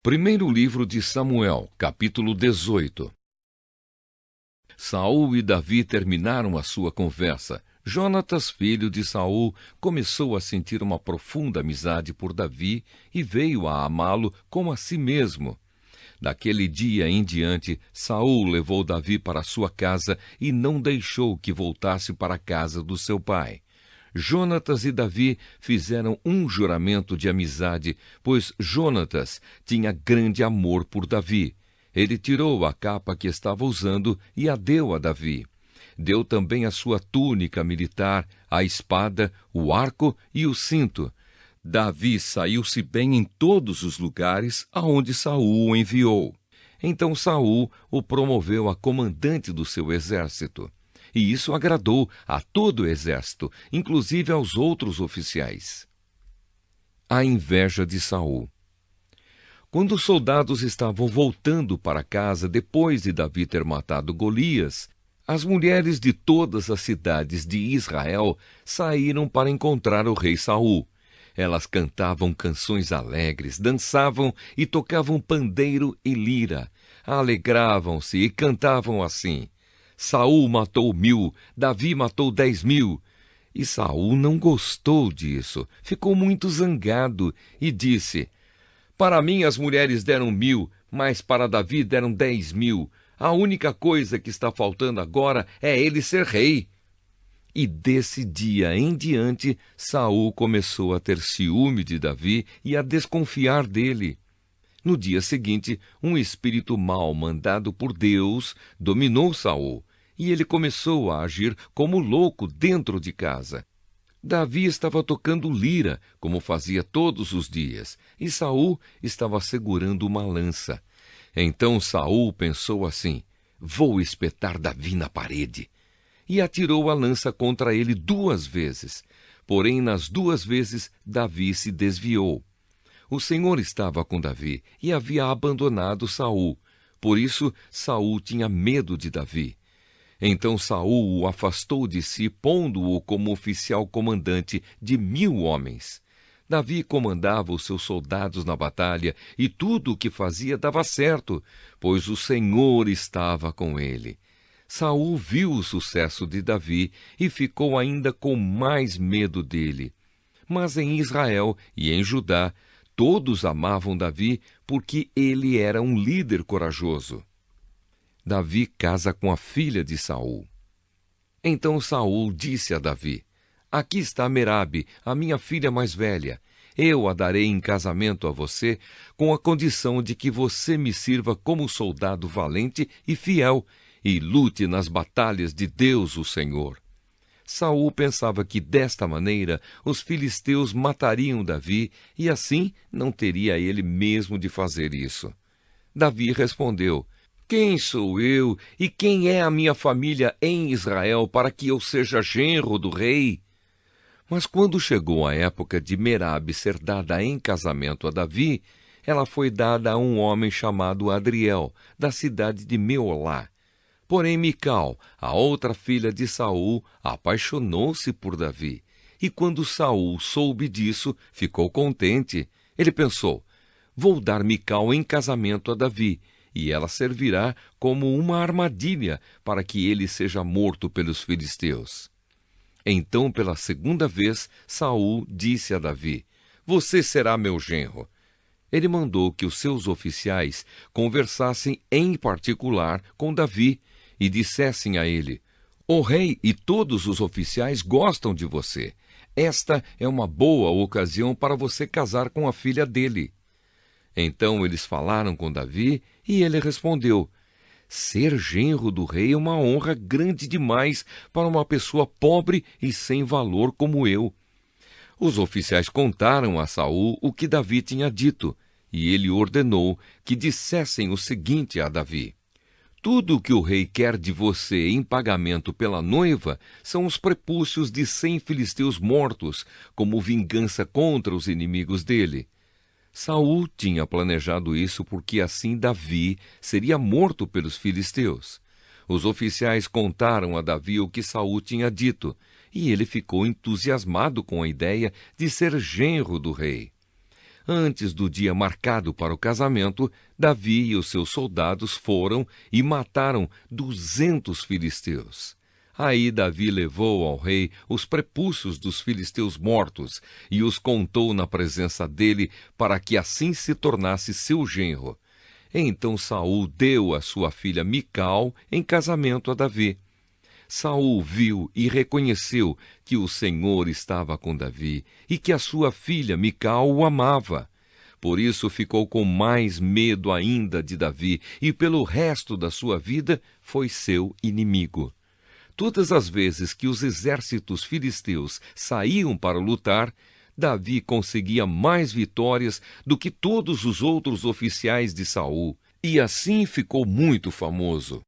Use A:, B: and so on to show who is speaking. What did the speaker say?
A: Primeiro livro de Samuel, capítulo 18. Saul e Davi terminaram a sua conversa. Jonatas, filho de Saul, começou a sentir uma profunda amizade por Davi e veio a amá-lo como a si mesmo. Daquele dia em diante, Saul levou Davi para sua casa e não deixou que voltasse para a casa do seu pai. Jonatas e Davi fizeram um juramento de amizade, pois Jonatas tinha grande amor por Davi. Ele tirou a capa que estava usando e a deu a Davi. Deu também a sua túnica militar, a espada, o arco e o cinto. Davi saiu-se bem em todos os lugares aonde Saul o enviou. Então Saul o promoveu a comandante do seu exército. E isso agradou a todo o exército, inclusive aos outros oficiais. A inveja de Saul. Quando os soldados estavam voltando para casa depois de Davi ter matado Golias, as mulheres de todas as cidades de Israel saíram para encontrar o rei Saul. Elas cantavam canções alegres, dançavam e tocavam pandeiro e lira. Alegravam-se e cantavam assim: Saul matou 1000, Davi matou 10.000. E Saul não gostou disso, ficou muito zangado e disse: Para mim as mulheres deram 1000, mas para Davi deram 10.000. A única coisa que está faltando agora é ele ser rei. E desse dia em diante, Saul começou a ter ciúme de Davi e a desconfiar dele. No dia seguinte, um espírito mau mandado por Deus dominou Saul, e ele começou a agir como louco dentro de casa. Davi estava tocando lira, como fazia todos os dias, e Saul estava segurando uma lança. Então Saul pensou assim: vou espetar Davi na parede. E atirou a lança contra ele 2 vezes. Porém, nas 2 vezes, Davi se desviou. O Senhor estava com Davi e havia abandonado Saul. Por isso, Saul tinha medo de Davi. Então Saul o afastou de si, pondo-o como oficial comandante de 1000 homens. Davi comandava os seus soldados na batalha e tudo o que fazia dava certo, pois o Senhor estava com ele. Saul viu o sucesso de Davi e ficou ainda com mais medo dele. Mas em Israel e em Judá, todos amavam Davi porque ele era um líder corajoso. Davi casa com a filha de Saul. Então Saul disse a Davi: Aqui está Merabe, a minha filha mais velha. Eu a darei em casamento a você, com a condição de que você me sirva como soldado valente e fiel, e lute nas batalhas de Deus, o Senhor. Saul pensava que desta maneira os filisteus matariam Davi e assim não teria ele mesmo de fazer isso. Davi respondeu: Quem sou eu e quem é a minha família em Israel para que eu seja genro do rei? Mas quando chegou a época de Merabe ser dada em casamento a Davi, ela foi dada a um homem chamado Adriel, da cidade de Meolá. Porém, Mical, a outra filha de Saul, apaixonou-se por Davi. E quando Saul soube disso, ficou contente. Ele pensou: vou dar Mical em casamento a Davi, e ela servirá como uma armadilha para que ele seja morto pelos filisteus. Então, pela 2ª vez, Saul disse a Davi: Você será meu genro. Ele mandou que os seus oficiais conversassem em particular com Davi e dissessem a ele: O rei e todos os oficiais gostam de você. Esta é uma boa ocasião para você casar com a filha dele. Então eles falaram com Davi e ele respondeu: Ser genro do rei é uma honra grande demais para uma pessoa pobre e sem valor como eu. Os oficiais contaram a Saul o que Davi tinha dito, e ele ordenou que dissessem o seguinte a Davi: Tudo o que o rei quer de você em pagamento pela noiva são os prepúcios de 100 filisteus mortos, como vingança contra os inimigos dele. Saul tinha planejado isso porque assim Davi seria morto pelos filisteus. Os oficiais contaram a Davi o que Saul tinha dito, e ele ficou entusiasmado com a ideia de ser genro do rei. Antes do dia marcado para o casamento, Davi e os seus soldados foram e mataram 200 filisteus. Aí Davi levou ao rei os prepúcios dos filisteus mortos e os contou na presença dele, para que assim se tornasse seu genro. Então Saul deu a sua filha Mical em casamento a Davi. Saul viu e reconheceu que o Senhor estava com Davi e que a sua filha Mical o amava. Por isso ficou com mais medo ainda de Davi e pelo resto da sua vida foi seu inimigo. Todas as vezes que os exércitos filisteus saíam para lutar, Davi conseguia mais vitórias do que todos os outros oficiais de Saul, e assim ficou muito famoso.